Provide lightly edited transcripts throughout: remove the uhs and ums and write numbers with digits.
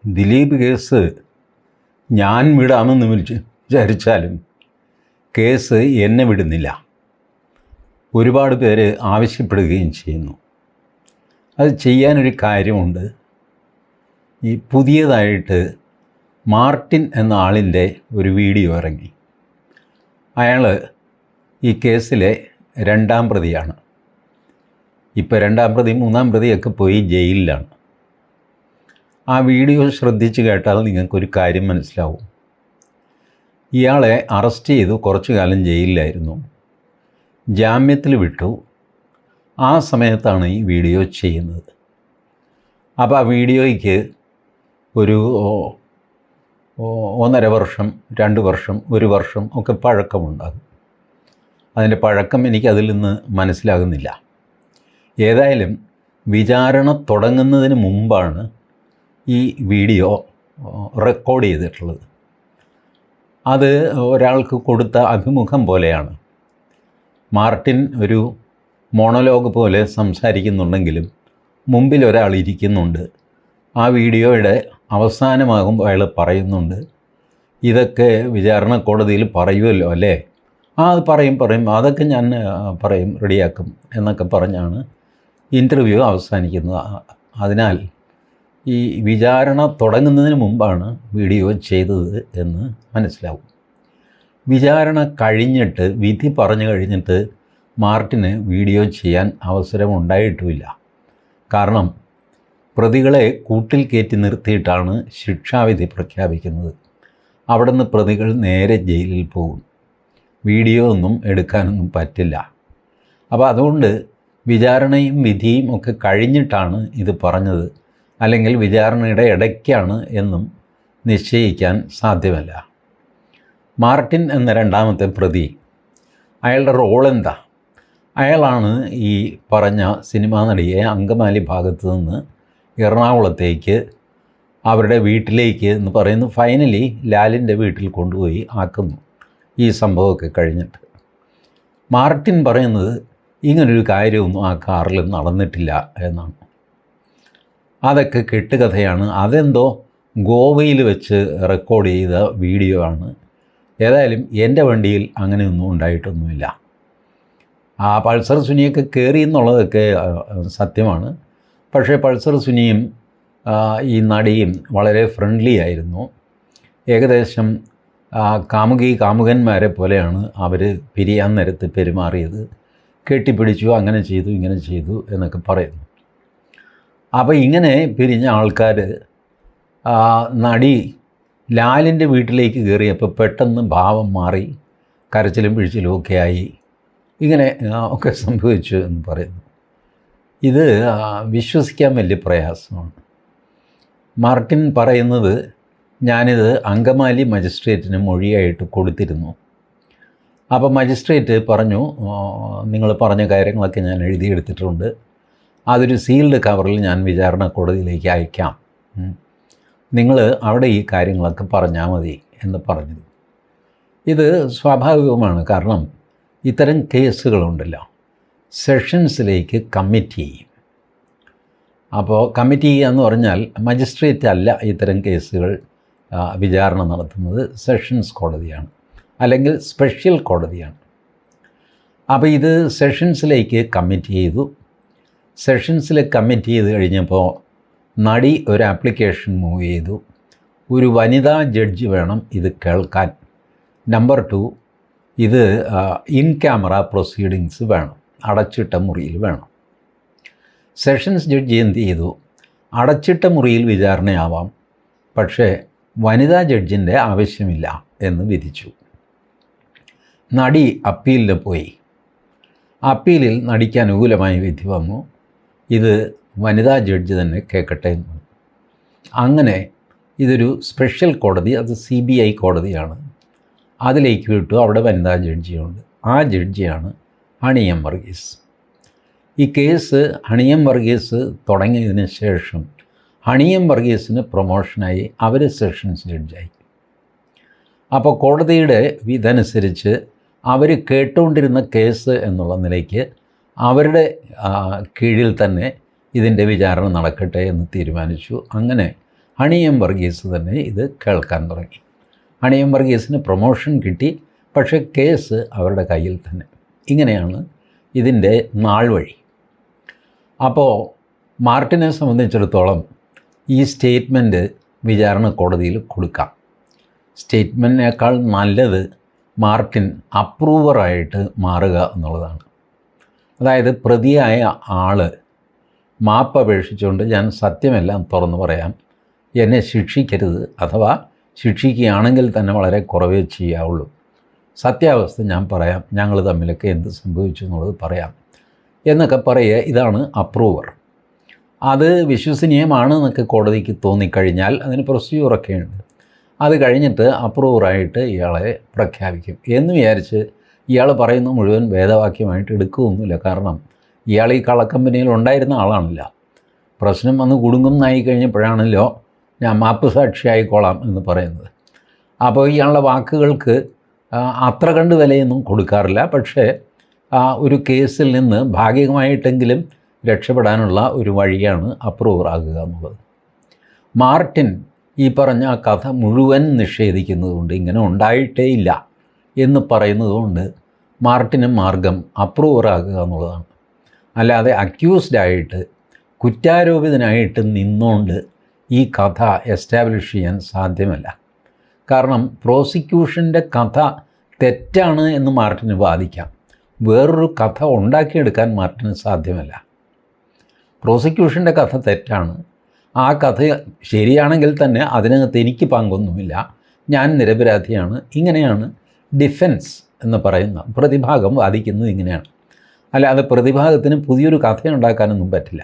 Dileep case ഞാൻ വിടാമെന്ന് വിചാരിച്ചാലും case എന്നെ വിടുന്നില്ല. ഒരുപാട് പേര് ആവശ്യപ്പെടുകയും ചെയ്യുന്നു. അത് ചെയ്യാനൊരു കാര്യമുണ്ട്. ഈ പുതിയതായിട്ട് മാർട്ടിൻ എന്ന ആളിൻ്റെ ഒരു വീഡിയോ ഇറങ്ങി. അയാൾ ഈ കേസിലെ 2ാം പ്രതിയാണ്. ഇപ്പോൾ 2ാം പ്രതി 3ാം പ്രതിയൊക്കെ പോയി ജയിലിലാണ്. ആ വീഡിയോ ശ്രദ്ധിച്ച് കേട്ടാൽ നിങ്ങൾക്കൊരു കാര്യം മനസ്സിലാവും. ഇയാളെ അറസ്റ്റ് ചെയ്തു, കുറച്ചു കാലം ജയിലിലായിരുന്നു, ജാമ്യത്തിൽ വിട്ടു. ആ സമയത്താണ് ഈ വീഡിയോ ചെയ്യുന്നത്. അപ്പോൾ ആ വീഡിയോയ്ക്ക് ഒരു 1.5 വർഷം, 2 വർഷം, 1 വർഷം ഒക്കെ പഴക്കമുണ്ടാകും. അതിൻ്റെ പഴക്കം എനിക്കതിൽ നിന്ന് മനസ്സിലാകുന്നില്ല. ഏതായാലും വിചാരണ തുടങ്ങുന്നതിന് മുമ്പാണ് ഈ വീഡിയോ റെക്കോർഡ് ചെയ്തിട്ടുള്ളത്. അത് ഒരാൾക്ക് കൊടുത്ത അഭിമുഖം പോലെയാണ്. മാർട്ടിൻ ഒരു മോണോലോഗ് പോലെ സംസാരിക്കുന്നുണ്ടെങ്കിലും മുമ്പിൽ ഒരാൾ ഇരിക്കുന്നുണ്ട്. ആ വീഡിയോയുടെ അവസാനമാകുമ്പോൾ അയാൾ പറയുന്നുണ്ട്, ഇതൊക്കെ വിചാരണ കോടതിയിൽ പറയുമല്ലോ അല്ലേ? അത് പറയും, അതൊക്കെ ഞാൻ പറയും, റെഡിയാക്കും എന്നൊക്കെ പറഞ്ഞാണ് ഇൻ്റർവ്യൂ അവസാനിക്കുന്നത്. അതിനാൽ ഈ വിചാരണ തുടങ്ങുന്നതിന് മുമ്പാണ് വീഡിയോ ചെയ്തത് എന്ന് മനസ്സിലാവും. വിചാരണ കഴിഞ്ഞിട്ട്, വിധി പറഞ്ഞു കഴിഞ്ഞിട്ട് മാർട്ടിന് വീഡിയോ ചെയ്യാൻ അവസരമുണ്ടായിട്ടുമില്ല. കാരണം പ്രതികളെ കൂട്ടിൽ കയറ്റി നിർത്തിയിട്ടാണ് ശിക്ഷാവിധി പ്രഖ്യാപിക്കുന്നത്. അവിടെ നിന്ന് പ്രതികൾ നേരെ ജയിലിൽ പോകും. വീഡിയോ ഒന്നും എടുക്കാനൊന്നും പറ്റില്ല. അപ്പോൾ അതുകൊണ്ട് വിചാരണയും വിധിയും ഒക്കെ കഴിഞ്ഞിട്ടാണ് ഇത് പറഞ്ഞത്, അല്ലെങ്കിൽ വിചാരണയുടെ ഇടയ്ക്കാണ് എന്നും നിശ്ചയിക്കാൻ സാധ്യമല്ല. മാർട്ടിൻ എന്ന 2ാമത്തെ പ്രതി, അയാളുടെ റോൾ എന്താ? അയാളാണ് ഈ പറഞ്ഞ സിനിമാ നടിയെ അങ്കമാലി ഭാഗത്ത് നിന്ന് എറണാകുളത്തേക്ക് അവരുടെ വീട്ടിലേക്ക് എന്ന് പറയുന്നു, ഫൈനലി ലാലിൻ്റെ വീട്ടിൽ കൊണ്ടുപോയി ആക്കുന്നു. ഈ സംഭവമൊക്കെ കഴിഞ്ഞിട്ട് മാർട്ടിൻ പറയുന്നത് ഇങ്ങനൊരു കാര്യമൊന്നും ആ കാറിൽ നടന്നിട്ടില്ല എന്നാണ്. അതൊക്കെ കെട്ടുകഥയാണ്. അതെന്തോ ഗോവയിൽ വെച്ച് റെക്കോർഡ് ചെയ്ത വീഡിയോ ആണ്. ഏതായാലും എൻ്റെ വണ്ടിയിൽ അങ്ങനെയൊന്നും ഉണ്ടായിട്ടൊന്നുമില്ല. ആ പൾസർ സുനിയൊക്കെ കയറി എന്നുള്ളതൊക്കെ സത്യമാണ്. പക്ഷേ പൾസർ സുനിയും ഈ നടിയും വളരെ ഫ്രണ്ട്ലി ആയിരുന്നു. ഏകദേശം കാമുകന്മാരെ പോലെയാണ് അവർ പിരിയാൻ നേരത്ത് പെരുമാറിയത്. കെട്ടിപ്പിടിച്ചു, അങ്ങനെ ചെയ്തു, ഇങ്ങനെ ചെയ്തു എന്നൊക്കെ പറയുന്നു. അപ്പോൾ ഇങ്ങനെ പിരിഞ്ഞ ആൾക്കാർ നടി ലാലിൻ്റെ വീട്ടിലേക്ക് കയറിയപ്പോൾ പെട്ടെന്ന് ഭാവം മാറി, കരച്ചിലും പിഴിച്ചിലും ഒക്കെ ആയി, ഇങ്ങനെ ഒക്കെ സംഭവിച്ചു എന്ന് പറയുന്നു. ഇത് വിശ്വസിക്കാൻ വലിയ പ്രയാസമാണ്. മാർട്ടിൻ പറയുന്നത്, ഞാനിത് അങ്കമാലി മജിസ്ട്രേറ്റിന് മൊഴിയായിട്ട് കൊടുത്തിരുന്നു. അപ്പോൾ മജിസ്ട്രേറ്റ് പറഞ്ഞു, നിങ്ങൾ പറഞ്ഞ കാര്യങ്ങളൊക്കെ ഞാൻ എഴുതിയെടുത്തിട്ടുണ്ട്, അതൊരു സീൽഡ് കവറിൽ ഞാൻ വിചാരണ കോടതിയിലേക്ക് അയക്കാം, നിങ്ങൾ അവിടെ ഈ കാര്യങ്ങളൊക്കെ പറഞ്ഞാൽ മതി എന്ന് പറഞ്ഞത്. ഇത് സ്വാഭാവികമാണ്. കാരണം ഇത്തരം കേസുകളുണ്ടല്ലോ, സെഷൻസിലേക്ക് കമ്മിറ്റ് ചെയ്യും. അപ്പോൾ കമ്മിറ്റ് ചെയ്യുക എന്ന് പറഞ്ഞാൽ മജിസ്ട്രേറ്റ് അല്ല ഇത്തരം കേസുകൾ വിചാരണ നടത്തുന്നത്, സെഷൻസ് കോടതിയാണ്, അല്ലെങ്കിൽ സ്പെഷ്യൽ കോടതിയാണ്. അപ്പോൾ ഇത് സെഷൻസിലേക്ക് കമ്മിറ്റ് ചെയ്തു. സെഷൻസിൽ കമ്മിറ്റ് ചെയ്ത് കഴിഞ്ഞപ്പോൾ നടി ഒരു ആപ്ലിക്കേഷൻ മൂവ് ചെയ്തു. ഒരു വനിതാ ജഡ്ജി വേണം ഇത് കേൾക്കാൻ. നമ്പർ 2, ഇത് ഇൻ ക്യാമറ പ്രൊസീഡിങ്സ് വേണം, അടച്ചിട്ട മുറിയിൽ വേണം. സെഷൻസ് ജഡ്ജി എന്ത് ചെയ്തു? അടച്ചിട്ട മുറിയിൽ വിചാരണയാവാം, പക്ഷേ വനിതാ ജഡ്ജിൻ്റെ ആവശ്യമില്ല എന്ന് വിധിച്ചു. നടി അപ്പീലിൽ പോയി. അപ്പീലിൽ നടിക്ക് അനുകൂലമായി വിധി വന്നു. ഇത് വനിതാ ജഡ്ജി തന്നെ കേൾക്കട്ടെ എന്ന്. അങ്ങനെ ഇതൊരു സ്പെഷ്യൽ കോടതി, അത് CBI കോടതിയാണ്, അതിലേക്ക് വിട്ടു. അവിടെ വനിതാ ജഡ്ജിയുണ്ട്. ആ ജഡ്ജിയാണ് ഹണി എം വർഗീസ്. ഈ കേസ് ഹണി എം വർഗീസ് തുടങ്ങിയതിന് ശേഷം ഹണി എം വർഗീസിന് പ്രൊമോഷനായി, അവർ സെഷൻസ് ജഡ്ജായി. അപ്പോൾ കോടതിയുടെ വിധനുസരിച്ച് അവർ കേട്ടുകൊണ്ടിരുന്ന കേസ് എന്നുള്ള നിലയ്ക്ക് അവരുടെ കീഴിൽ തന്നെ ഇതിൻ്റെ വിചാരണ നടക്കട്ടെ എന്ന് തീരുമാനിച്ചു. അങ്ങനെ ഹണി എം വർഗീസ് തന്നെ ഇത് കേൾക്കാൻ തുടങ്ങി. ഹണി എം വർഗീസിന് പ്രൊമോഷൻ കിട്ടി, പക്ഷേ കേസ് അവരുടെ കയ്യിൽ തന്നെ. ഇങ്ങനെയാണ് ഇതിൻ്റെ നാൾ വഴി. അപ്പോൾ മാർട്ടിനെ സംബന്ധിച്ചിടത്തോളം ഈ സ്റ്റേറ്റ്മെൻറ്റ് വിചാരണ കോടതിയിൽ കൊടുക്കാം. സ്റ്റേറ്റ്മെൻറ്റിനേക്കാൾ നല്ലത് മാർട്ടിൻ അപ്രൂവറായിട്ട് മാറുക എന്നുള്ളതാണ്. അതായത് പ്രതിയായ ആൾ മാപ്പ് അപേക്ഷിച്ചുകൊണ്ട് ഞാൻ സത്യമെല്ലാം തുറന്നു പറയാം, എന്നെ ശിക്ഷിക്കരുത്, അഥവാ ശിക്ഷിക്കുകയാണെങ്കിൽ തന്നെ വളരെ കുറവേ ചെയ്യാവുള്ളൂ, സത്യാവസ്ഥ ഞാൻ പറയാം, ഞങ്ങൾ തമ്മിലൊക്കെ എന്ത് സംഭവിച്ചു എന്നുള്ളത് പറയാം എന്നൊക്കെ പറയുക. ഇതാണ് അപ്രൂവർ. അത് വിശ്വസനീയമാണ് എന്നൊക്കെ കോടതിക്ക് തോന്നിക്കഴിഞ്ഞാൽ അതിന് പ്രൊസീജിയറൊക്കെ ഉണ്ട്. അത് കഴിഞ്ഞിട്ട് അപ്രൂവറായിട്ട് ഇയാളെ പ്രഖ്യാപിക്കും എന്ന് വിചാരിച്ച് ഇയാൾ പറയുന്ന മുഴുവൻ വേദവാക്യമായിട്ട് എടുക്കുകയൊന്നുമില്ല. കാരണം ഇയാൾ ഈ കള്ളക്കമ്പനിയിൽ ഉണ്ടായിരുന്ന ആളാണല്ലോ. പ്രശ്നം വന്ന് കുടുങ്ങുന്നായി കഴിഞ്ഞപ്പോഴാണല്ലോ ഞാൻ മാപ്പ് സാക്ഷിയായിക്കോളാം എന്ന് പറയുന്നത്. അപ്പോൾ ഇയാളുടെ വാക്കുകൾക്ക് അത്ര കണ്ട് വിലയൊന്നും കൊടുക്കാറില്ല. പക്ഷേ ഒരു കേസിൽ നിന്ന് ഭാഗികമായിട്ടെങ്കിലും രക്ഷപ്പെടാനുള്ള ഒരു വഴിയാണ് അപ്രൂവർ ആകുക എന്നുള്ളത്. മാർട്ടിൻ ഈ പറഞ്ഞ കഥ മുഴുവൻ നിഷേധിക്കുന്നതുകൊണ്ട്, ഇങ്ങനെ ഉണ്ടായിട്ടേ ഇല്ല എന്ന് പറയുന്നതുകൊണ്ട് മാർട്ടിന് മാർഗം അപ്രൂവറാകുക എന്നുള്ളതാണ്. അല്ലാതെ അക്യൂസ്ഡായിട്ട് കുറ്റാരോപിതനായിട്ട് നിന്നുകൊണ്ട് ഈ കഥ എസ്റ്റാബ്ലിഷ് ചെയ്യാൻ സാധ്യമല്ല. കാരണം പ്രോസിക്യൂഷൻ്റെ കഥ തെറ്റാണ് എന്ന് മാർട്ടിന് വാദിക്കാം, വേറൊരു കഥ ഉണ്ടാക്കിയെടുക്കാൻ മാർട്ടിന് സാധ്യമല്ല. പ്രോസിക്യൂഷൻ്റെ കഥ തെറ്റാണ്, ആ കഥ ശരിയാണെങ്കിൽ തന്നെ അതിനകത്ത് എനിക്ക് പങ്കൊന്നുമില്ല, ഞാൻ നിരപരാധിയാണ്, ഇങ്ങനെയാണ് ഡിഫൻസ് എന്ന് പറയുന്ന പ്രതിഭാഗം വാദിക്കുന്നത്. ഇങ്ങനെയാണ്. അല്ലാതെ പ്രതിഭാഗത്തിന് പുതിയൊരു കഥ ഉണ്ടാക്കാനൊന്നും പറ്റില്ല.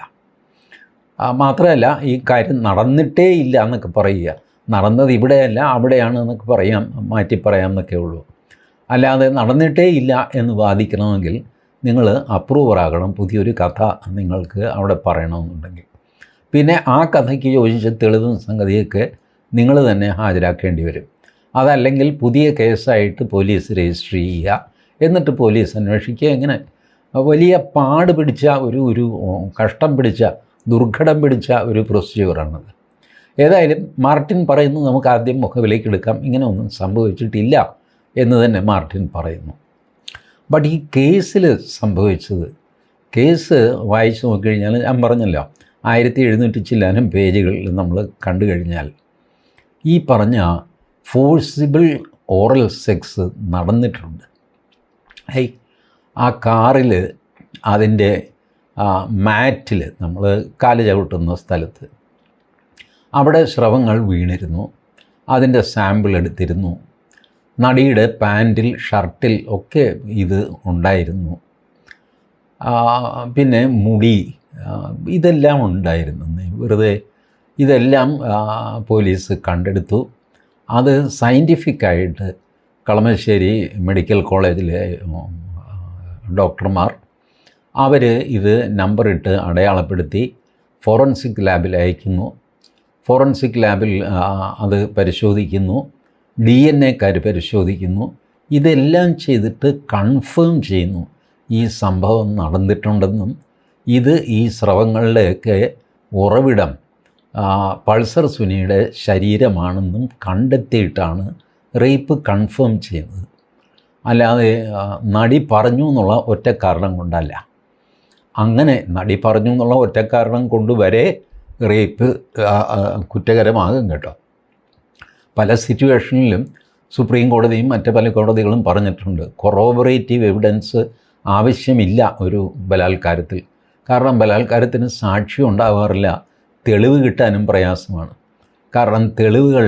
മാത്രമല്ല ഈ കാര്യം നടന്നിട്ടേ ഇല്ല എന്നൊക്കെ പറയുക, നടന്നത് ഇവിടെയല്ല അവിടെയാണ് എന്നൊക്കെ പറയാം, മാറ്റി പറയാം എന്നൊക്കെ ഉള്ളൂ. അല്ലാതെ നടന്നിട്ടേ ഇല്ല എന്ന് വാദിക്കണമെങ്കിൽ നിങ്ങൾ അപ്രൂവറാകണം, പുതിയൊരു കഥ നിങ്ങൾക്ക് അവിടെ പറയണമെന്നുണ്ടെങ്കിൽ. പിന്നെ ആ കഥയ്ക്ക് യോജിച്ച തെളിവും സംഗതിയൊക്കെ നിങ്ങൾ തന്നെ ഹാജരാക്കേണ്ടി വരും. അതല്ലെങ്കിൽ പുതിയ കേസായിട്ട് പോലീസ് രജിസ്റ്റർ ചെയ്യുക, എന്നിട്ട് പോലീസ് അന്വേഷിക്കുക. ഇങ്ങനെ വലിയ പാട് പിടിച്ച ഒരു കഷ്ടം പിടിച്ച ദുർഘടം പിടിച്ച ഒരു പ്രൊസീജിയറാണത്. ഏതായാലും മാർട്ടിൻ പറയുന്നത് നമുക്ക് ആദ്യം മുഖവിലേക്കെടുക്കാം. ഇങ്ങനെ ഒന്നും സംഭവിച്ചിട്ടില്ല എന്ന് തന്നെ മാർട്ടിൻ പറയുന്നു. ബട്ട് ഈ കേസിൽ സംഭവിച്ചത്, കേസ് വായിച്ചു നോക്കിക്കഴിഞ്ഞാൽ ഞാൻ പറഞ്ഞല്ലോ 1700 ചില്ലാനും പേജുകളിൽ നമ്മൾ കണ്ടു കഴിഞ്ഞാൽ ഈ പറഞ്ഞ ഫോഴ്സിബിൾ ഓറൽ സെക്സ് നടന്നിട്ടുണ്ട്. ആ കാറിൽ അതിൻ്റെ മാറ്റിൽ നമ്മൾ കാല് ചവിട്ടുന്ന സ്ഥലത്ത് അവിടെ സ്രവങ്ങൾ വീണിരുന്നു, അതിൻ്റെ സാമ്പിൾ എടുത്തിരുന്നു. നടിയുടെ പാൻറ്റിൽ ഷർട്ടിൽ ഒക്കെ ഇത് ഉണ്ടായിരുന്നു. പിന്നെ മുടി, ഇതെല്ലാം ഉണ്ടായിരുന്നു. വെറുതെ ഇതെല്ലാം പോലീസ് കണ്ടെടുത്തു. അത് സയൻറ്റിഫിക്കായിട്ട് കളമശ്ശേരി മെഡിക്കൽ കോളേജിലെ ഡോക്ടർമാർ അവർ ഇത് നമ്പറിട്ട് അടയാളപ്പെടുത്തി ഫോറൻസിക് ലാബിൽ അയക്കുന്നു. ഫോറൻസിക് ലാബിൽ അത് പരിശോധിക്കുന്നു, DNA പരിശോധിക്കുന്നു. ഇതെല്ലാം ചെയ്തിട്ട് കൺഫേം ചെയ്യുന്നു ഈ സംഭവം നടന്നിട്ടുണ്ടെന്നും ഇത് ഈ സ്രവങ്ങളുടെയൊക്കെ ഉറവിടം പൾസർ സുനിയുടെ ശരീരമാണെന്നും കണ്ടെത്തിയിട്ടാണ് റേപ്പ് കൺഫേം ചെയ്യുന്നത്. അല്ലാതെ നടി പറഞ്ഞു എന്നുള്ള ഒറ്റ കാരണം കൊണ്ടല്ല. അങ്ങനെ നടി പറഞ്ഞു എന്നുള്ള ഒറ്റ കാരണം കൊണ്ട് വരെ റേപ്പ് കുറ്റകരമാകും കേട്ടോ. പല സിറ്റുവേഷനിലും സുപ്രീം കോടതിയും മറ്റ് പല കോടതികളും പറഞ്ഞിട്ടുണ്ട് കൊറോബറേറ്റീവ് എവിഡൻസ് ആവശ്യമില്ല ഒരു ബലാത്കാരത്തിൽ. കാരണം ബലാത്കാരത്തിന് സാക്ഷി ഉണ്ടാകാറില്ല, തെളിവ് കിട്ടാനും പ്രയാസമാണ്. കാരണം തെളിവുകൾ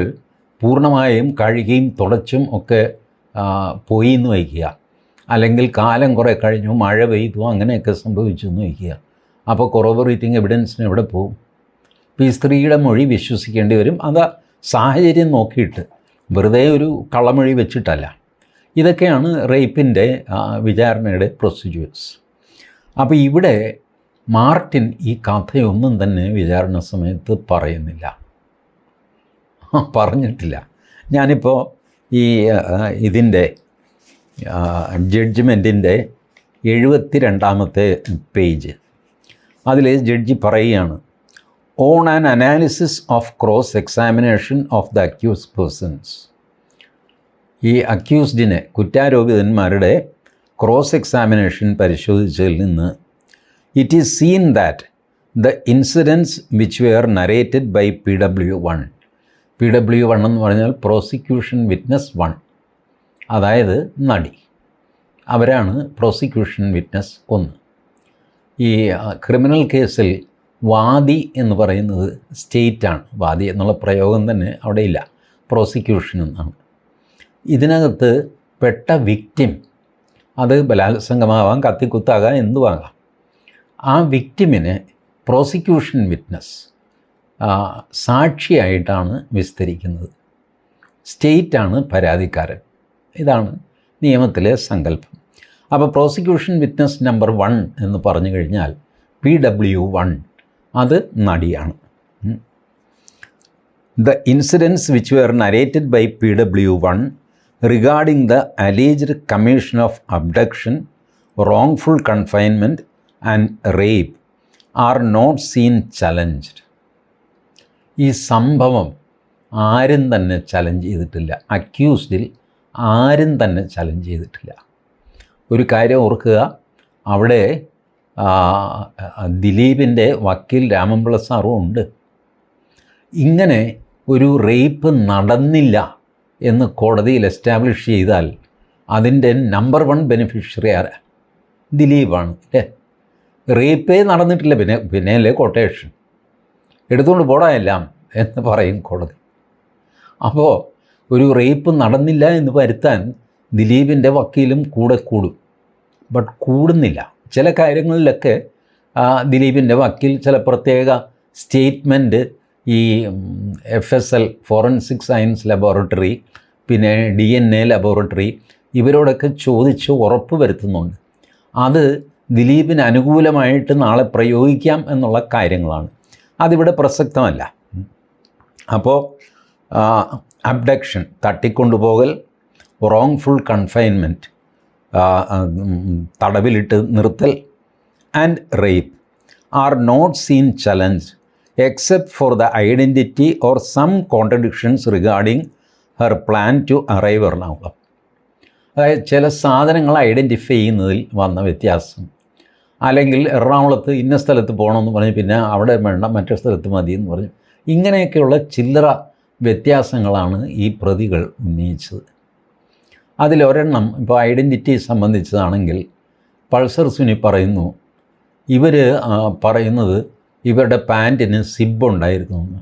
പൂർണ്ണമായും കഴുകിയും തുടച്ചും ഒക്കെ പോയി എന്ന് വയ്ക്കുക, അല്ലെങ്കിൽ കാലം കുറേ കഴിഞ്ഞു മഴ പെയ്തു അങ്ങനെയൊക്കെ സംഭവിച്ചു എന്ന് വയ്ക്കുക. അപ്പോൾ കൊറോബറേറ്റിംഗ് എവിഡൻസിന് എവിടെ പോകും? ഇപ്പോൾ ഈ സ്ത്രീയുടെ മൊഴി വിശ്വസിക്കേണ്ടി വരും. അത് സാഹചര്യം നോക്കിയിട്ട്, വെറുതെ ഒരു കള്ളമൊഴി വെച്ചിട്ടല്ല. ഇതൊക്കെയാണ് റേപ്പിൻ്റെ വിചാരണയുടെ പ്രൊസീജിയേഴ്സ്. അപ്പോൾ ഇവിടെ മാർട്ടിൻ ഈ കഥയൊന്നും തന്നെ വിചാരണ സമയത്ത് പറയുന്നില്ല, പറഞ്ഞിട്ടില്ല. ഞാനിപ്പോൾ ഈ ഇതിൻ്റെ ജഡ്ജ്മെൻറ്റിൻ്റെ 72ാമത്തെ പേജ്, അതിൽ ജഡ്ജി പറയുകയാണ്, on an analysis of cross examination of the accused persons. ഈ അക്യൂസ്ഡിനെ, കുറ്റാരോപിതന്മാരുടെ ക്രോസ് എക്സാമിനേഷൻ പരിശോധിച്ചതിൽ നിന്ന് it is seen that the incidents which were narrated by PW1. PW1 എന്ന് പറഞ്ഞാൽ പ്രോസിക്യൂഷൻ വിറ്റ്നസ് 1, അതായത് നടി, അവരാണ് പ്രോസിക്യൂഷൻ വിറ്റ്നസ് 1. ഈ ക്രിമിനൽ കേസിൽ വാദി എന്ന് പറയുന്നത് സ്റ്റേറ്റാണ്. വാദി എന്നുള്ള പ്രയോഗം തന്നെ അവിടെ ഇല്ല, പ്രോസിക്യൂഷൻ എന്നാണ്. ഇതിനകത്ത് പെട്ട വിക്റ്റിം, അത് ബലാത്സംഗമാവാം, കത്തിക്കുത്താകാം, എന്തുവാകാം, ആ വിക്റ്റിമിനെ പ്രോസിക്യൂഷൻ വിറ്റ്നസ് സാക്ഷിയായിട്ടാണ് വിസ്തരിക്കുന്നത്. സ്റ്റേറ്റാണ് പരാതിക്കാരൻ. ഇതാണ് നിയമത്തിലെ സങ്കല്പം. അപ്പോൾ പ്രോസിക്യൂഷൻ വിറ്റ്നസ് നമ്പർ 1 എന്ന് പറഞ്ഞു കഴിഞ്ഞാൽ PW1 അത് നടിയാണ്. The incidents which were narrated by PW1 regarding the alleged commission of abduction, wrongful confinement and rape are not seen challenged. ഈ സംഭവം ആരും തന്നെ ചലഞ്ച് ചെയ്തിട്ടില്ല. അക്യൂസ്ഡിൽ ആരും തന്നെ ചലഞ്ച് ചെയ്തിട്ടില്ല. ഒരു കാര്യം ഓർക്കുക, അവിടെ ദിലീപിൻ്റെ വക്കീൽ രാമൻപിള്ള സാറും ഉണ്ട്. ഇങ്ങനെ ഒരു റേപ്പ് നടന്നില്ല എന്ന് കോടതിയിൽ എസ്റ്റാബ്ലിഷ് ചെയ്താൽ അതിൻ്റെ നമ്പർ 1 ബെനിഫിഷ്യറി ആരാ? ദിലീപാണ് അല്ലേ? റേപ്പേ നടന്നിട്ടില്ല, പിന്നെയല്ലേ കൊട്ടേഷൻ, എടുത്തുകൊണ്ട് പോടായെല്ലാം എന്ന് പറയും കോടതി. അപ്പോൾ ഒരു റേപ്പ് നടന്നില്ല എന്ന് വരുത്താൻ ദിലീപിൻ്റെ വക്കീലും കൂടെ കൂടും. ബട്ട് കൂടുന്നില്ല. ചില കാര്യങ്ങളിലൊക്കെ ദിലീപിൻ്റെ വക്കീൽ ചില പ്രത്യേക സ്റ്റേറ്റ്മെൻറ്റ് ഈ FSL ഫോറൻസിക് സയൻസ് ലബോറട്ടറി, പിന്നെ DNA ലബോറട്ടറി, ഇവരോടൊക്കെ ചോദിച്ച് ഉറപ്പ് വരുത്തുന്നുണ്ട്. അത് ദിലീപിന് അനുകൂലമായിട്ട് നാളെ പ്രയോഗിക്കാം എന്നുള്ള കാര്യങ്ങളാണ്. അതിവിടെ പ്രസക്തമല്ല. അപ്പോൾ അബ്ഡക്ഷൻ, തട്ടിക്കൊണ്ടുപോകൽ, റോങ്ഫുൾ കൺഫൈൻമെൻറ്റ്, തടവിലിട്ട് നിർത്തൽ, and rape are not seen challenge except for the identity or some contradictions regarding her plan to arrive Ernakulam. അതായത് ചില സാധനങ്ങൾ ഐഡൻറ്റിഫൈ ചെയ്യുന്നതിൽ വന്ന വ്യത്യാസം, അല്ലെങ്കിൽ എറണാകുളത്ത് ഇന്ന സ്ഥലത്ത് പോകണമെന്ന് പറഞ്ഞ് പിന്നെ അവിടെ വേണ്ട മറ്റൊരു സ്ഥലത്ത് മതി എന്ന് പറഞ്ഞു, ഇങ്ങനെയൊക്കെയുള്ള ചില്ലറ വ്യത്യാസങ്ങളാണ് ഈ പ്രതികൾ ഉന്നയിച്ചത്. അതിലൊരെണ്ണം ഇപ്പോൾ ഐഡൻറ്റിറ്റി സംബന്ധിച്ചതാണെങ്കിൽ പൾസർ സുനി പറയുന്നു, ഇവർ പറയുന്നത് ഇവരുടെ പാൻറ്റിന് സിബ് ഉണ്ടായിരുന്നു എന്ന്.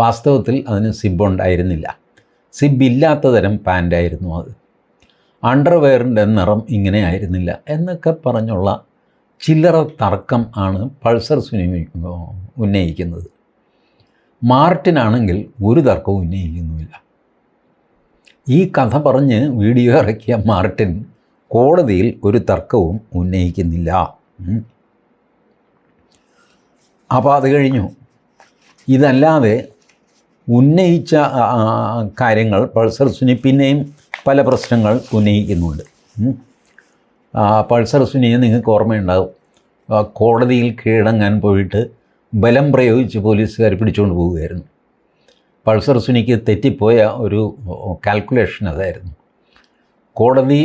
വാസ്തവത്തിൽ അതിന് സിബ് ഉണ്ടായിരുന്നില്ല. സിബില്ലാത്ത തരം പാൻറ്റായിരുന്നു അത്. അണ്ടർവെയറിൻ്റെ നിറം ഇങ്ങനെ ആയിരുന്നില്ല എന്നൊക്കെ പറഞ്ഞുള്ള ചില്ലറ തർക്കം ആണ് പൾസർ സുനി ഉന്നയിക്കുന്നത്. മാർട്ടിനാണെങ്കിൽ ഒരു തർക്കവും ഉന്നയിക്കുന്നുമില്ല. ഈ കഥ പറഞ്ഞ് വീഡിയോ ഇറക്കിയ മാർട്ടിൻ കോടതിയിൽ ഒരു തർക്കവും ഉന്നയിക്കുന്നില്ല. അപ്പോൾ അത് കഴിഞ്ഞു. ഇതല്ലാതെ ഉന്നയിച്ച കാര്യങ്ങൾ പൾസർ സുനി പിന്നെയും പല പ്രശ്നങ്ങൾ ഉന്നയിക്കുന്നുണ്ട്. പൾസർ സുനിയെ നിങ്ങൾക്ക് ഓർമ്മയുണ്ടാകും, കോടതിയിൽ കീഴടങ്ങാൻ പോയിട്ട് ബലം പ്രയോഗിച്ച് പോലീസുകാർ പിടിച്ചുകൊണ്ട് പോവുകയായിരുന്നു. പൾസർ സുനിക്ക് തെറ്റിപ്പോയ ഒരു കാൽക്കുലേഷൻ അതായിരുന്നു. കോടതി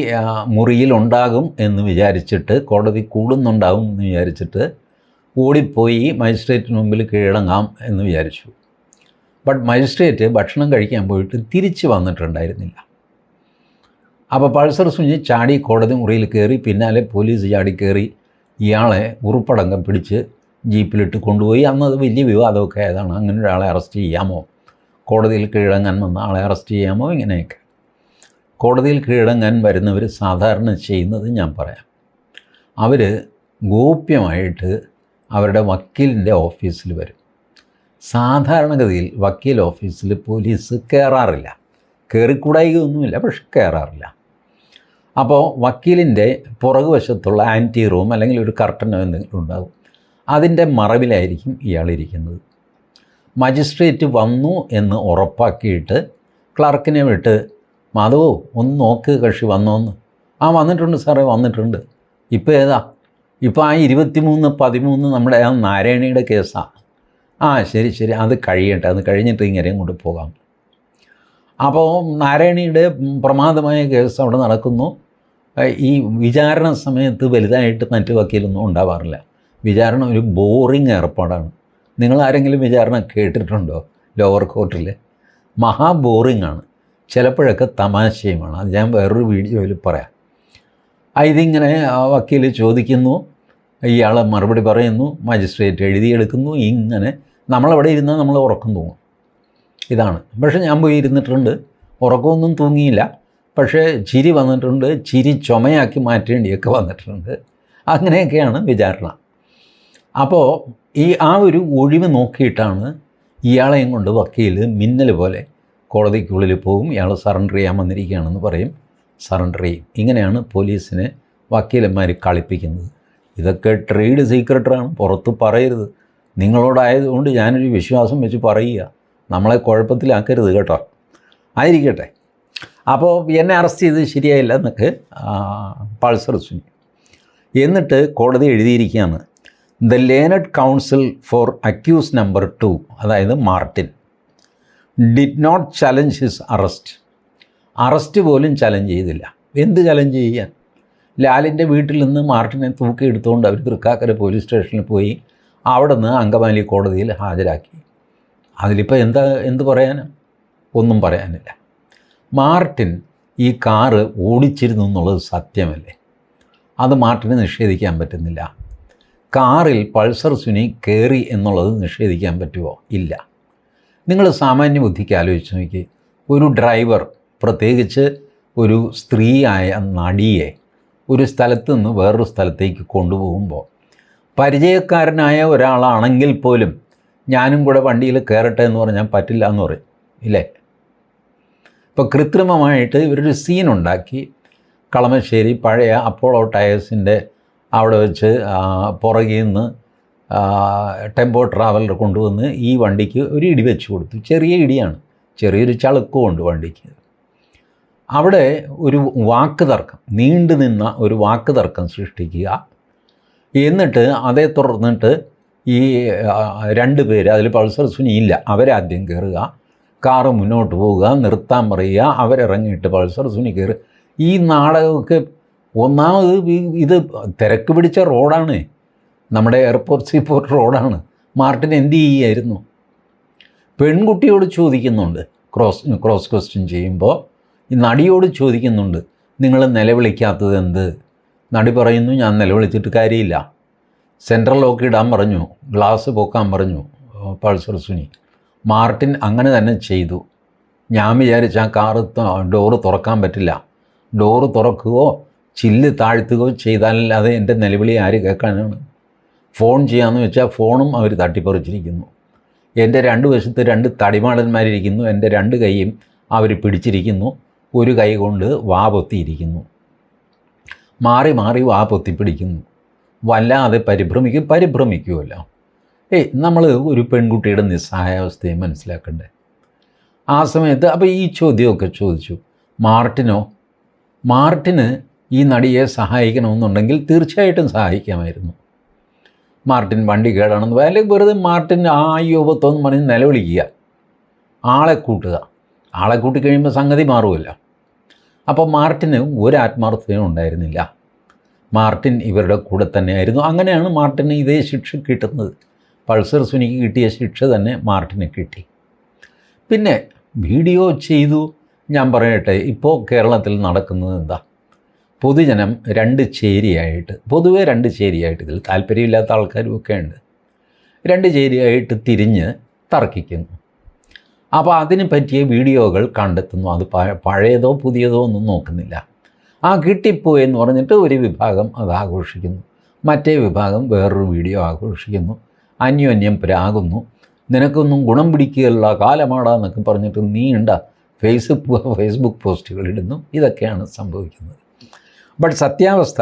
മുറിയിലുണ്ടാകും എന്ന് വിചാരിച്ചിട്ട്, കോടതി കൂടുന്നുണ്ടാകും എന്ന് വിചാരിച്ചിട്ട് ഓടിപ്പോയി മജിസ്ട്രേറ്റിന് മുമ്പിൽ കീഴടങ്ങാം എന്ന് വിചാരിച്ചു. ബട്ട് മജിസ്ട്രേറ്റ് ഭക്ഷണം കഴിക്കാൻ പോയിട്ട് തിരിച്ച് വന്നിട്ടുണ്ടായിരുന്നില്ല. അപ്പോൾ പൾസർ സുനി ചാടി കോടതി മുറിയിൽ കയറി, പിന്നാലെ പോലീസ് ചാടി കയറി ഇയാളെ ഉറുപ്പടങ്കം പിടിച്ച് ജീപ്പിലിട്ട് കൊണ്ടുപോയി. അന്നത് വലിയ വിവാദമൊക്കെ ആയതാണ്. അങ്ങനെ ഒരാളെ അറസ്റ്റ് ചെയ്യാമോ, കോടതിയിൽ കീഴടങ്ങാൻ വന്ന ആളെ അറസ്റ്റ് ചെയ്യാമോ, ഇങ്ങനെയൊക്കെ. കോടതിയിൽ കീഴടങ്ങാൻ വരുന്നവർ സാധാരണ ചെയ്യുന്നത് ഞാൻ പറയാം. അവർ ഗോപ്യമായിട്ട് അവരുടെ വക്കീലിൻ്റെ ഓഫീസിൽ വരും. സാധാരണഗതിയിൽ വക്കീൽ ഓഫീസിൽ പോലീസ് കയറാറില്ല. കയറിക്കൂടായികയൊന്നുമില്ല, പക്ഷെ കയറാറില്ല. അപ്പോൾ വക്കീലിൻ്റെ പുറകുവശത്തുള്ള ആൻറ്റി റൂം അല്ലെങ്കിൽ ഒരു കർട്ടനോ എന്തെങ്കിലും ഉണ്ടാകും. അതിൻ്റെ മറവിലായിരിക്കും ഇയാളിരിക്കുന്നത്. മജിസ്ട്രേറ്റ് വന്നു എന്ന് ഉറപ്പാക്കിയിട്ട് ക്ലർക്കിനെ വിട്ട്, മാധവോ ഒന്ന് നോക്ക് കക്ഷി വന്നോന്ന്. വന്നിട്ടുണ്ട് സാറേ, വന്നിട്ടുണ്ട്. ഇപ്പോൾ ഏതാ? ഇപ്പോൾ 23/13 നമ്മുടെ നാരായണിയുടെ കേസാണ്. ആ ശരി ശരി, അത് കഴിയട്ടെ, അത് കഴിഞ്ഞിട്ട് ഇങ്ങനെയും കൊണ്ട് പോകാം. അപ്പോൾ നാരായണിയുടെ പ്രമാദമായ കേസ് അവിടെ നടക്കുന്നു. ഈ വിചാരണ സമയത്ത് വലുതായിട്ട് മറ്റു വക്കീലൊന്നും ഉണ്ടാവാറില്ല. വിചാരണ ഒരു ബോറിങ് ഏർപ്പാടാണ്. നിങ്ങൾ ആരെങ്കിലും വിചാരണ കേട്ടിട്ടുണ്ടോ? ലോവർ കോർട്ടിൽ മഹാ ബോറിംഗ് ആണ്, ചിലപ്പോഴൊക്കെ തമാശയുമാണ്. അത് ഞാൻ വേറൊരു വീഡിയോയിൽ പറയാം. ഇതിങ്ങനെ വക്കീൽ ചോദിക്കുന്നു, ഇയാൾ മറുപടി പറയുന്നു, മജിസ്ട്രേറ്റ് എഴുതിയെടുക്കുന്നു. ഇങ്ങനെ നമ്മളവിടെ ഇരുന്നാൽ നമ്മൾ ഉറക്കം തൂങ്ങും. ഇതാണ്. പക്ഷേ ഞാൻ പോയി ഇരുന്നിട്ടുണ്ട്, ഉറക്കമൊന്നും തൂങ്ങിയില്ല. പക്ഷേ ചിരി വന്നിട്ടുണ്ട്, ചിരി ചുമയാക്കി മാറ്റേണ്ടിയൊക്കെ വന്നിട്ടുണ്ട്. അങ്ങനെയൊക്കെയാണ് വിചാരണ. അപ്പോൾ ആ ഒരു ഒഴിവ് നോക്കിയിട്ടാണ് ഇയാളെയും കൊണ്ട് വക്കീൽ മിന്നൽ പോലെ കോടതിക്കുള്ളിൽ പോകും. ഇയാൾ സറണ്ടർ ചെയ്യാൻ വന്നിരിക്കുകയാണെന്ന് പറയും, സറണ്ടർ ചെയ്യും. ഇങ്ങനെയാണ് പോലീസിനെ വക്കീലന്മാർ കളിപ്പിക്കുന്നത്. ഇതൊക്കെ ട്രേഡ് സീക്രട്ടാണ്, പുറത്ത് പറയരുത്. നിങ്ങളോടായതുകൊണ്ട് ഞാനൊരു വിശ്വാസം വെച്ച് പറയുക, നമ്മളെ കുഴപ്പത്തിലാക്കരുത് കേട്ടോ. ആയിരിക്കട്ടെ. അപ്പോൾ എന്നെ അറസ്റ്റ് ചെയ്ത് ശരിയായില്ല എന്നൊക്കെ പൾസർ സുനി. എന്നിട്ട് കോടതി എഴുതിയിരിക്കുകയാണ്, the learned counsel for accused number 2, അതായത് Martin, did not challenge his arrest പോലും ചലഞ്ച് ചെയ്തില്ല. എന്ത് ചലഞ്ച് ചെയ്യാൻ? ലാലിൻ്റെ വീട്ടിൽ നിന്ന് മാർട്ടിനെ തൂക്കിയെടുത്തുകൊണ്ട് അവർ തൃക്കാക്കര പോലീസ് സ്റ്റേഷനിൽ പോയി. അവിടെ നിന്ന് അങ്കമാലി കോടതിയിൽ ഹാജരാക്കി. അതിലിപ്പോൾ എന്ത് പറയാനാ? ഒന്നും പറയാനില്ല. മാർട്ടിൻ ഈ കാറ് ഓടിച്ചിരുന്നു എന്നുള്ളത് സത്യമല്ലേ? അത് മാർട്ടിന് നിഷേധിക്കാൻ പറ്റുന്നില്ല. കാറിൽ പൾസർ സുനി കയറി എന്നുള്ളത് നിഷേധിക്കാൻ പറ്റുമോ? ഇല്ല. നിങ്ങൾ സാമാന്യ ബുദ്ധിക്ക് ആലോചിച്ച് നോക്കി. ഒരു ഡ്രൈവർ, പ്രത്യേകിച്ച് ഒരു സ്ത്രീയായ നടിയെ ഒരു സ്ഥലത്ത് നിന്ന് വേറൊരു സ്ഥലത്തേക്ക് കൊണ്ടുപോകുമ്പോൾ പരിചയക്കാരനായ ഒരാളാണെങ്കിൽ പോലും ഞാനും കൂടെ വണ്ടിയിൽ കയറട്ടെ എന്ന് പറഞ്ഞാൽ പറ്റില്ല എന്ന് പറയും, ഇല്ലേ? ഇപ്പോൾ കൃത്രിമമായിട്ട് ഇവരൊരു സീനുണ്ടാക്കി കളമശ്ശേരി പഴയ അപ്പോളോ ടയേഴ്സിൻ്റെ അവിടെ വെച്ച് പുറകിൽ നിന്ന് ടെമ്പോ ട്രാവലർ കൊണ്ടുവന്ന് ഈ വണ്ടിക്ക് ഒരു ഇടി വെച്ച് കൊടുത്തു. ചെറിയ ഇടിയാണ്, ചെറിയൊരു ചളുക്കമുണ്ട് വണ്ടിക്ക്. അവിടെ ഒരു വാക്ക് തർക്കം, നീണ്ടു നിന്ന ഒരു വാക്ക് തർക്കം സൃഷ്ടിക്കുക. എന്നിട്ട് അതേ തുടർന്നിട്ട് ഈ 2 പേര്, അതിൽ പൾസർ സുനി ഇല്ല, അവരാദ്യം കയറുക, കാറ് മുന്നോട്ട് പോവുക, നിർത്താൻ പറയുക, അവരിറങ്ങിയിട്ട് പൾസർ സുനി കയറുക. ഈ നാടകമൊക്കെ ഒന്നാമത് ഇത് തിരക്ക് പിടിച്ച റോഡാണ്, നമ്മുടെ എയർപോർട്ട് സീപോർട്ട് റോഡാണ്. മാർട്ടിൻ എന്ത് ചെയ്യായിരുന്നു? പെൺകുട്ടിയോട് ചോദിക്കുന്നുണ്ട്, ക്രോസ് ക്വസ്റ്റ്യൻ ചെയ്യുമ്പോൾ ഈ നടിയോട് ചോദിക്കുന്നുണ്ട്, നിങ്ങൾ നിലവിളിക്കാത്തത് എന്ത്? നടി പറയുന്നു, ഞാൻ നിലവിളിച്ചിട്ട് കാര്യമില്ല, സെൻട്രൽ ലോക്ക് ഇടാൻ പറഞ്ഞു, ഗ്ലാസ് പൊക്കാൻ പറഞ്ഞു പൾസർ സുനി. മാർട്ടിൻ അങ്ങനെ തന്നെ ചെയ്തു. ഞാൻ വിചാരിച്ച ആ കാറ് ഡോറ് തുറക്കാൻ പറ്റില്ല, ഡോറ് തുറക്കുകയോ ചില്ല് താഴ്ത്തുകയോ ചെയ്താലല്ലാതെ എൻ്റെ നിലവിളി ആര് കേൾക്കാനാണ്? ഫോൺ ചെയ്യാമെന്ന് വെച്ചാൽ ഫോണും അവർ തട്ടിപ്പറിച്ചിരിക്കുന്നു. എൻ്റെ 2 വശത്ത് 2 തടിമാടന്മാരിരിക്കുന്നു, എൻ്റെ 2 കൈയും അവർ പിടിച്ചിരിക്കുന്നു, ഒരു കൈ കൊണ്ട് വാ പൊത്തിയിരിക്കുന്നു, മാറി മാറി വാ പൊത്തിപ്പിടിക്കുന്നു. വല്ലാതെ പരിഭ്രമിക്കുമല്ലോ. നമ്മൾ ഒരു പെൺകുട്ടിയുടെ നിസ്സഹായാവസ്ഥയെ മനസ്സിലാക്കണ്ടേ? ആ സമയത്ത് അപ്പോൾ ഈ ചോദ്യമൊക്കെ ചോദിച്ചു. മാർട്ടിന് ഈ നടിയെ സഹായിക്കണമെന്നുണ്ടെങ്കിൽ തീർച്ചയായിട്ടും സഹായിക്കാമായിരുന്നു. മാർട്ടിൻ വണ്ടി കേടാണെന്ന് അല്ലെങ്കിൽ വെറുതെ മാർട്ടിൻ യോപത്തൊന്നും പറഞ്ഞ് നിലവിളിക്കുക, ആളെ കൂട്ടി കഴിയുമ്പോൾ സംഗതി മാറുമല്ലോ. അപ്പോൾ മാർട്ടിന് ഒരു ആത്മാർത്ഥതയും ഉണ്ടായിരുന്നില്ല. മാർട്ടിൻ ഇവരുടെ കൂടെ തന്നെയായിരുന്നു. അങ്ങനെയാണ് മാർട്ടിന് ഇതേ ശിക്ഷ കിട്ടുന്നത്. പൾസർ സുനിക്ക് കിട്ടിയ ശിക്ഷ തന്നെ മാർട്ടിന് കിട്ടി. പിന്നെ വീഡിയോ ചെയ്തു. ഞാൻ പറയട്ടെ, ഇപ്പോൾ കേരളത്തിൽ നടക്കുന്നത് എന്താ? പൊതുജനം 2 ചേരിയായിട്ട്, പൊതുവേ 2 ചേരിയായിട്ട്, ഇതിൽ താല്പര്യമില്ലാത്ത ആൾക്കാരും ഒക്കെ ഉണ്ട്, 2 ചേരിയായിട്ട് തിരിഞ്ഞ് തർക്കിക്കുന്നു. അപ്പോൾ അതിന് പറ്റിയ വീഡിയോകൾ കണ്ടെത്തുന്നു. അത് പഴയതോ പുതിയതോ ഒന്നും നോക്കുന്നില്ല. കിട്ടിപ്പോയി എന്ന് പറഞ്ഞിട്ട് ഒരു വിഭാഗം അത് ആഘോഷിക്കുന്നു, മറ്റേ വിഭാഗം വേറൊരു വീഡിയോ ആഘോഷിക്കുന്നു, അന്യോന്യം പ്രാകുന്നു. നിനക്കൊന്നും ഗുണം പിടിക്കുകയുള്ള കാലമാടാന്നൊക്കെ പറഞ്ഞിട്ട് നീണ്ട ഫേസ്ബുക്ക് പോസ്റ്റുകൾ ഇടുന്നു. ഇതൊക്കെയാണ് സംഭവിക്കുന്നത്. ബട്ട് സത്യാവസ്ഥ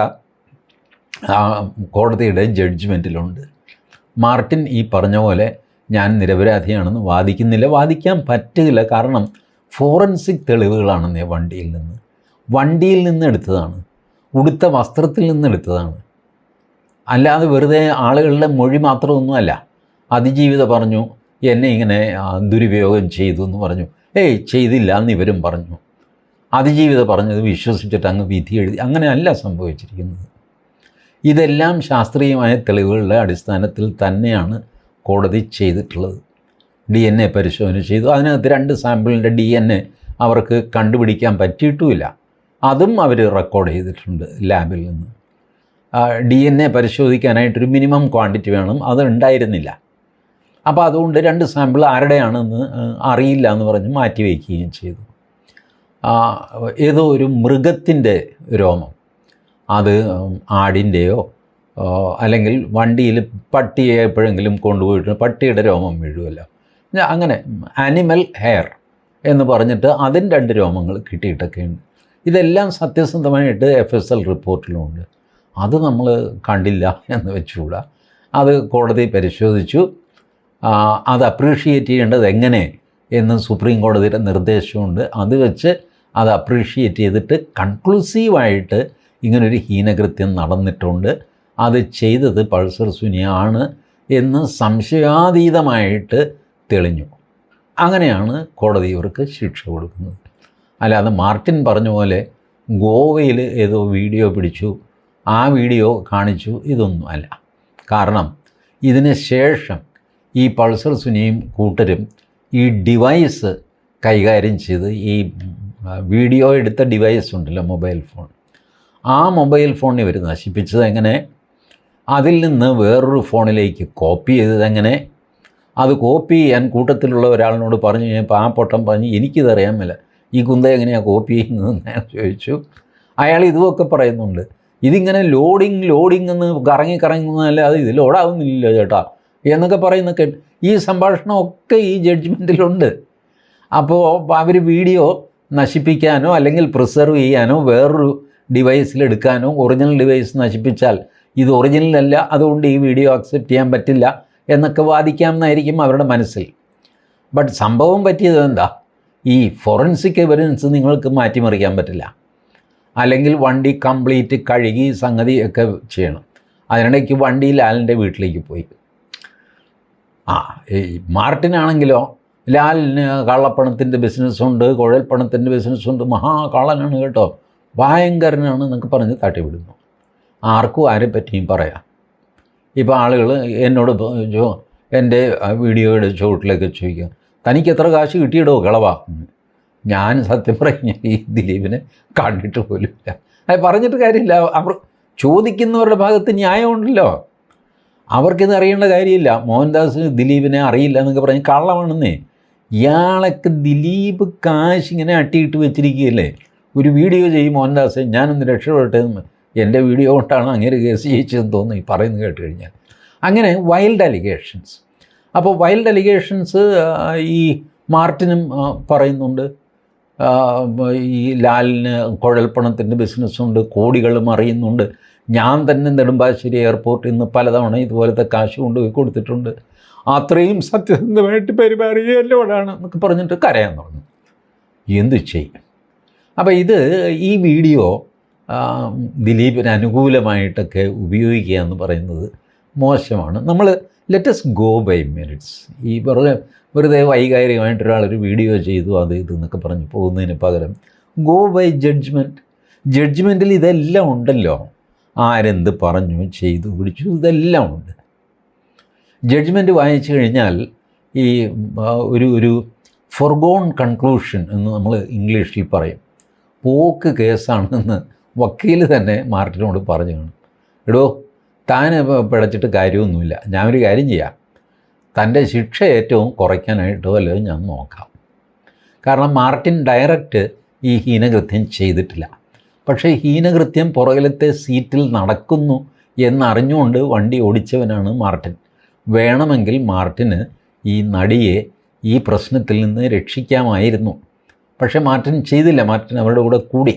കോടതിയുടെ ജഡ്ജ്മെൻറ്റിലുണ്ട്. മാർട്ടിൻ ഈ പറഞ്ഞ പോലെ ഞാൻ നിരപരാധിയാണെന്ന് വാദിക്കാൻ പറ്റില്ല. കാരണം ഫോറൻസിക് തെളിവുകളാണെന്നേ വണ്ടിയിൽ നിന്ന് എടുത്തതാണ്, ഉടുത്ത വസ്ത്രത്തിൽ നിന്ന് എടുത്തതാണ്, അല്ലാതെ വെറുതെ ആളുകളുടെ മൊഴി മാത്രമൊന്നുമല്ല. അതിജീവിത പറഞ്ഞു എന്നെ ഇങ്ങനെ ദുരുപയോഗം ചെയ്തു എന്ന് പറഞ്ഞു. ചെയ്തില്ല എന്ന് ഇവരും പറഞ്ഞു. അതിജീവിത പറഞ്ഞത് വിശ്വസിച്ചിട്ട് അങ്ങ് വിധി എഴുതി. അങ്ങനെയല്ല സംഭവിച്ചിരിക്കുന്നത്. ഇതെല്ലാം ശാസ്ത്രീയമായ തെളിവുകളുടെ അടിസ്ഥാനത്തിൽ തന്നെയാണ് കോടതി ചെയ്തിട്ടുള്ളത്. DNA പരിശോധന ചെയ്തു. അതിനകത്ത് 2 സാമ്പിളിൻ്റെ DNA അവർക്ക് കണ്ടുപിടിക്കാൻ പറ്റിയിട്ടുമില്ല. അതും അവർ റെക്കോർഡ് ചെയ്തിട്ടുണ്ട് ലാബിൽ നിന്ന്. DNA പരിശോധിക്കാനായിട്ടൊരു മിനിമം ക്വാണ്ടിറ്റി വേണം, അത് ഉണ്ടായിരുന്നില്ല. അപ്പോൾ അതുകൊണ്ട് 2 സാമ്പിൾ ആരുടെയാണെന്ന് അറിയില്ല എന്ന് പറഞ്ഞ് മാറ്റി വയ്ക്കുകയും ചെയ്തു. ഏതോ ഒരു മൃഗത്തിൻ്റെ രോമം, അത് ആടിൻ്റെയോ അല്ലെങ്കിൽ വണ്ടിയിൽ പട്ടിയെ എപ്പോഴെങ്കിലും കൊണ്ടുപോയിട്ട് പട്ടിയുടെ രോമം വീഴുമല്ലോ, അങ്ങനെ ആനിമൽ ഹെയർ എന്ന് പറഞ്ഞിട്ട് അതിന് 2 രോമങ്ങൾ കിട്ടിയിട്ടൊക്കെയുണ്ട്. ഇതെല്ലാം സത്യസന്ധമായിട്ട് FSL റിപ്പോർട്ടിലുമുണ്ട്. അത് നമ്മൾ കണ്ടില്ല എന്ന് വെച്ചുകൂടാ. അത് കോടതി പരിശോധിച്ചു. അത് അപ്രീഷിയേറ്റ് ചെയ്യേണ്ടത് എങ്ങനെ എന്ന് സുപ്രീം കോടതിയുടെ നിർദ്ദേശമുണ്ട്. അത് വെച്ച് അത് അപ്രീഷിയേറ്റ് ചെയ്തിട്ട് കൺക്ലൂസീവായിട്ട് ഇങ്ങനൊരു ഹീനകൃത്യം നടന്നിട്ടുണ്ട്, അത് ചെയ്തത് പൾസർ സുനിയാണ് എന്ന് സംശയാതീതമായിട്ട് തെളിഞ്ഞു. അങ്ങനെയാണ് കോടതി ഇവർക്ക് ശിക്ഷ കൊടുക്കുന്നത്. അല്ലാതെ മാർട്ടിൻ പറഞ്ഞ പോലെ ഗോവയിൽ ഏതോ വീഡിയോ പിടിച്ചു, ആ വീഡിയോ കാണിച്ചു, ഇതൊന്നും അല്ല. കാരണം ഇതിന് ശേഷം ഈ പൾസർ സുനിയും കൂട്ടരും ഈ ഡിവൈസ് കൈകാര്യം ചെയ്ത്, ഈ വീഡിയോ എടുത്ത ഡിവൈസ് ഉണ്ടല്ലോ, മൊബൈൽ ഫോൺ, ആ മൊബൈൽ ഫോൺ ഇവർ നശിപ്പിച്ചത് എങ്ങനെ, അതിൽ നിന്ന് വേറൊരു ഫോണിലേക്ക് കോപ്പി ചെയ്തതെങ്ങനെ, അത് കോപ്പി ചെയ്യാൻ കൂട്ടത്തിലുള്ള ഒരാളിനോട് പറഞ്ഞു കഴിഞ്ഞപ്പോൾ ആ പൊട്ടം പറഞ്ഞ് എനിക്കിതറിയാൻ മേല, ഈ കുന്ത എങ്ങനെയാണ് കോപ്പി ചെയ്യുന്നതെന്ന് ഞാൻ ചോദിച്ചു. അയാൾ ഇതുമൊക്കെ പറയുന്നുണ്ട്. ഇതിങ്ങനെ ലോഡിങ് എന്ന് കറങ്ങുന്നതല്ല, അത് ഇത് ലോഡാവുന്നില്ല ചേട്ടാ എന്നൊക്കെ പറയുന്നൊക്കെ. ഈ സംഭാഷണമൊക്കെ ഈ ജഡ്ജ്മെൻറ്റിലുണ്ട്. അപ്പോൾ അവർ വീഡിയോ നശിപ്പിക്കാനോ അല്ലെങ്കിൽ പ്രിസർവ് ചെയ്യാനോ വേറൊരു ഡിവൈസിലെടുക്കാനോ, ഒറിജിനൽ ഡിവൈസ് നശിപ്പിച്ചാൽ ഇത് ഒറിജിനലല്ല, അതുകൊണ്ട് ഈ വീഡിയോ അക്സെപ്റ്റ് ചെയ്യാൻ പറ്റില്ല എന്നൊക്കെ വാദിക്കാമെന്നായിരിക്കും അവരുടെ മനസ്സിൽ. ബട്ട് സംഭവം പറ്റിയത് എന്താ, ഈ ഫോറൻസിക് എവിഡൻസ് നിങ്ങൾക്ക് മാറ്റിമറിക്കാൻ പറ്റില്ല. അല്ലെങ്കിൽ വണ്ടി കംപ്ലീറ്റ് കഴുകി സംഗതിയൊക്കെ ചെയ്യണം. അതിനിടയ്ക്ക് വണ്ടി ലാലിൻ്റെ വീട്ടിലേക്ക് പോയി. ഈ മാർട്ടിനാണെങ്കിലോ, ലാലിന് കള്ളപ്പണത്തിൻ്റെ ബിസിനസ്സുണ്ട്, കുഴൽപ്പണത്തിൻ്റെ ബിസിനസ്സുണ്ട്, മഹാകള്ളനാണ് കേട്ടോ, ഭയങ്കരനാണ് എന്നൊക്കെ പറഞ്ഞ് തട്ടിവിടുന്നു. ആർക്കും ആരെ പറ്റിയും പറയാം. ഇപ്പോൾ ആളുകൾ എന്നോട് എൻ്റെ വീഡിയോയുടെ ചുവട്ടിലൊക്കെ ചോദിക്കുക, തനിക്ക് എത്ര കാശ് കിട്ടിയിടോ കളവാ. ഞാൻ സത്യം പറഞ്ഞ ഈ ദിലീപിനെ കണ്ടിട്ട് പോലുമില്ല. അത് പറഞ്ഞിട്ട് കാര്യമില്ല. അവർ ചോദിക്കുന്നവരുടെ ഭാഗത്ത് ന്യായമുണ്ടല്ലോ. അവർക്കിത് അറിയേണ്ട കാര്യമില്ല. മോഹൻദാസ് ദിലീപിനെ അറിയില്ല എന്നൊക്കെ പറഞ്ഞ് കള്ളമാണെന്നേ. ഇയാളൊക്കെ ദിലീപ് കാശ് ഇങ്ങനെ അട്ടിയിട്ട് വെച്ചിരിക്കുകയല്ലേ. ഒരു വീഡിയോ ചെയ്യും മോഹൻദാസ്, ഞാനൊന്ന് രക്ഷപ്പെട്ടെ, എൻ്റെ വീഡിയോ കൊണ്ടാണ് അങ്ങനെ കേസ് ജയിച്ചതെന്ന് തോന്നുന്നു ഈ പറയുന്നത് കേട്ട് കഴിഞ്ഞാൽ. അങ്ങനെ വൈൽഡ് അലിഗേഷൻസ്. അപ്പോൾ വൈൽഡ് അലിഗേഷൻസ് ഈ മാർട്ടിനും പറയുന്നുണ്ട്. ഈ ലാലിന് കുഴൽപ്പണത്തിൻ്റെ ബിസിനസ്സുണ്ട്, കോടികളും അറിയുന്നുണ്ട്, ഞാൻ തന്നെ നെടുമ്പാശ്ശേരി എയർപോർട്ടിൽ നിന്ന് പലതവണ ഇതുപോലത്തെ കാശ് കൊണ്ടുപോയി കൊടുത്തിട്ടുണ്ട്, അത്രയും സത്യസന്ധമായിട്ട് പെരുമാറിയല്ലോടാണ് എന്നൊക്കെ പറഞ്ഞിട്ട് കരയാൻ തുടങ്ങും. എന്ത് ചെയ്യും? അപ്പോൾ ഈ വീഡിയോ ദിലീപിന് അനുകൂലമായിട്ടൊക്കെ ഉപയോഗിക്കുക എന്ന് പറയുന്നത് മോശമാണ്. നമ്മൾ ലെറ്റസ് ഗോ ബൈ മെറിറ്റ്സ്. ഈ വെറുതെ വൈകാരികമായിട്ടൊരാളൊരു വീഡിയോ ചെയ്തു അത് ഇതെന്നൊക്കെ പറഞ്ഞ് പോകുന്നതിന് പകരം ഗോ ബൈ ജഡ്ജ്മെൻറ്റ്. ജഡ്ജ്മെൻറ്റിൽ ഇതെല്ലാം ഉണ്ടല്ലോ. ആരെന്ത് പറഞ്ഞു, ചെയ്തു, പിടിച്ചു, ഇതെല്ലാം ഉണ്ട്. ജഡ്ജ്മെൻറ്റ് വായിച്ചു കഴിഞ്ഞാൽ ഈ ഒരു ഫോർഗോൺ കൺക്ലൂഷൻ എന്ന് നമ്മൾ ഇംഗ്ലീഷിൽ പറയും. പോക്ക് കേസാണെന്ന് വക്കീൽ തന്നെ മാർട്ടിനോട് പറഞ്ഞു കാണും. എടോ, താൻ പിഴച്ചിട്ട് കാര്യമൊന്നുമില്ല, ഞാനൊരു കാര്യം ചെയ്യാം, തൻ്റെ ശിക്ഷ ഏറ്റവും കുറയ്ക്കാനായിട്ടോ വല്ലതും ഞാൻ നോക്കാം. കാരണം മാർട്ടിൻ ഡയറക്റ്റ് ഈ ഹീനകൃത്യം ചെയ്തിട്ടില്ല. പക്ഷേ ഹീനകൃത്യം പുറകിലത്തെ സീറ്റിൽ നടക്കുന്നു എന്നറിഞ്ഞുകൊണ്ട് വണ്ടി ഓടിച്ചവനാണ് മാർട്ടിൻ. വേണമെങ്കിൽ മാർട്ടിന് ഈ നടിയെ ഈ പ്രശ്നത്തിൽ നിന്ന് രക്ഷിക്കാമായിരുന്നു. പക്ഷേ മാർട്ടിൻ ചെയ്തില്ല. മാർട്ടിൻ അവരുടെ കൂടെ കൂടി.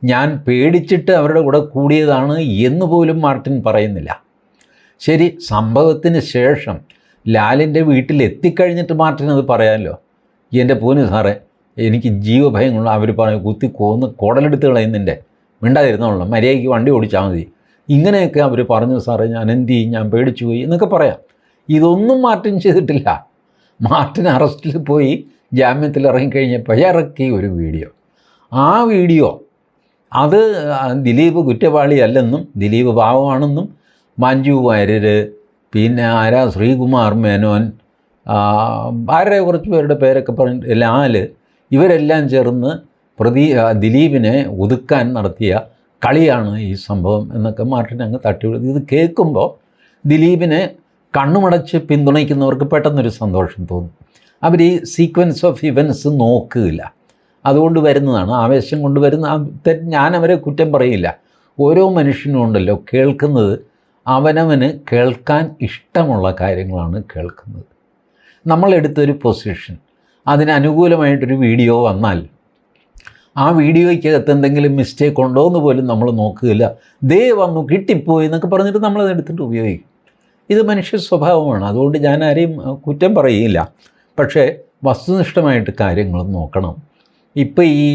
ഞാൻ പേടിച്ചിട്ട് അവരുടെ കൂടെ കൂടിയതാണ് എന്ന് പോലും മാർട്ടിൻ പറയുന്നില്ല. ശരി, സംഭവത്തിന് ശേഷം ലാലിൻ്റെ വീട്ടിൽ എത്തിക്കഴിഞ്ഞിട്ട് മാർട്ടിൻ അത് പറയാമല്ലോ. എൻ്റെ പോന് സാറേ, എനിക്ക് ജീവഭയങ്ങളുള്ള, അവർ പറയും കുത്തി കൊന്ന് കുടലെടുത്ത് കളയുന്നതിൻ്റെ, മിണ്ടാതിരുന്നോളാം, മര്യാദയ്ക്ക് വണ്ടി ഓടിച്ചാൽ മതി, ഇങ്ങനെയൊക്കെ അവർ പറഞ്ഞു സാറേ, ഞാൻ എന്ത് ചെയ്യും, ഞാൻ പേടിച്ചു പോയി എന്നൊക്കെ പറയാം. ഇതൊന്നും മാർട്ടിൻ ചെയ്തിട്ടില്ല. മാർട്ടിൻ അറസ്റ്റിൽ പോയി ജാമ്യത്തിൽ ഇറങ്ങിക്കഴിഞ്ഞപ്പോൾ ഇറക്കിയ ഒരു വീഡിയോ, ആ വീഡിയോ അത് ദിലീപ് കുറ്റവാളിയല്ലെന്നും ദിലീപ് പാവമാണെന്നും മഞ്ജു വാര്യർ, പിന്നെ ആരാ ശ്രീകുമാർ മേനോൻ, ആരുടെ കുറച്ച് പേരുടെ പേരൊക്കെ പറഞ്ഞിട്ട് ലാൽ, ഇവരെല്ലാം ചേർന്ന് ദിലീപിനെ ഒതുക്കാൻ നടത്തിയ കളിയാണ് ഈ സംഭവം എന്നൊക്കെ മാർട്ടിൻ അങ്ങ് തട്ടിവിടും. ഇത് കേൾക്കുമ്പോൾ ദിലീപിനെ കണ്ണുമടച്ച് പിന്തുണയ്ക്കുന്നവർക്ക് പെട്ടെന്നൊരു സന്തോഷം തോന്നും. അവർ ഈ സീക്വൻസ് ഓഫ് ഇവൻറ്റ്സ് നോക്കുകയില്ല, അതുകൊണ്ട് വരുന്നതാണ്, ആവേശം കൊണ്ട് വരുന്ന. ഞാൻ അവരെ കുറ്റം പറയില്ല. ഓരോ മനുഷ്യനും ഉണ്ടല്ലോ കേൾക്കുന്നത് അവനവന് കേൾക്കാൻ ഇഷ്ടമുള്ള കാര്യങ്ങളാണ് കേൾക്കുന്നത്. നമ്മളെടുത്തൊരു പൊസിഷൻ, അതിനനുകൂലമായിട്ടൊരു വീഡിയോ വന്നാൽ ആ വീഡിയോയ്ക്കകത്ത് എന്തെങ്കിലും മിസ്റ്റേക്ക് ഉണ്ടോ എന്ന് പോലും നമ്മൾ നോക്കുകയില്ല. ദേ വന്നു കിട്ടിപ്പോയി എന്നൊക്കെ പറഞ്ഞിട്ട് നമ്മളത് എടുത്തിട്ട് ഉപയോഗിക്കും. ഇത് മനുഷ്യ സ്വഭാവമാണ്. അതുകൊണ്ട് ഞാൻ ആരെയും കുറ്റം പറയില്ല. പക്ഷേ വസ്തുനിഷ്ഠമായിട്ട് കാര്യങ്ങൾ നോക്കണം. ഇപ്പോൾ ഈ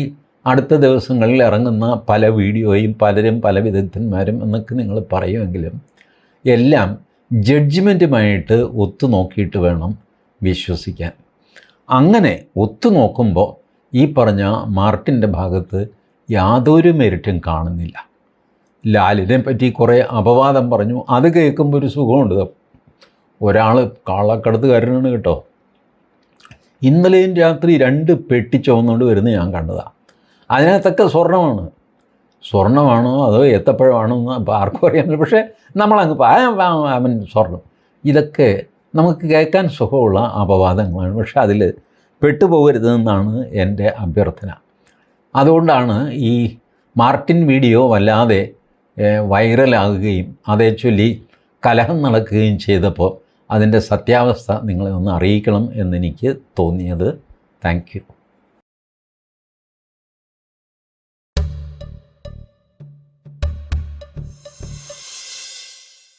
അടുത്ത ദിവസങ്ങളിൽ ഇറങ്ങുന്ന പല വീഡിയോയും പലരും പല വിദഗ്ധന്മാരും എന്നൊക്കെ നിങ്ങൾ പറയുമെങ്കിലും എല്ലാം ജഡ്ജ്മെൻറ്റുമായിട്ട് ഒത്തു നോക്കിയിട്ട് വേണം വിശ്വസിക്കാൻ. അങ്ങനെ ഒത്തു നോക്കുമ്പോൾ ഈ പറഞ്ഞ മാർട്ടിൻ്റെ ഭാഗത്ത് യാതൊരു മെരിറ്റും കാണുന്നില്ല. ലാലിനെ പറ്റി കുറേ അപവാദം പറഞ്ഞു, അത് കേൾക്കുമ്പോൾ ഒരു സുഖമുണ്ട്. ഒരാൾ കള്ളക്കടത്തുകാരനാണ് കേട്ടോ. ഇന്നലെയും രാത്രി 2 പെട്ടി ചുവന്നുകൊണ്ട് വരുന്നത് ഞാൻ കണ്ടതാണ്. അതിനകത്തൊക്കെ സ്വർണ്ണമാണോ അതോ ഏത്തപ്പഴമാണോ എന്ന് അപ്പോൾ ആർക്കും അറിയാൻ പറ്റില്ല. പക്ഷേ നമ്മളങ്ങ് അവൻ സ്വർണ്ണം, ഇതൊക്കെ നമുക്ക് കേൾക്കാൻ സുഖമുള്ള അപവാദങ്ങളാണ്. പക്ഷേ അതിൽ പെട്ടുപോകരുതെന്നാണ് എൻ്റെ അഭ്യർത്ഥന. അതുകൊണ്ടാണ് ഈ മാർട്ടിൻ വീഡിയോ വല്ലാതെ വൈറലാകുകയും അതേ ചൊല്ലി കലഹം നടക്കുകയും ചെയ്തപ്പോൾ അതിൻ്റെ സത്യാവസ്ഥ നിങ്ങളെ ഒന്ന് അറിയിക്കണം എന്നെനിക്ക് തോന്നിയത്. Thank you.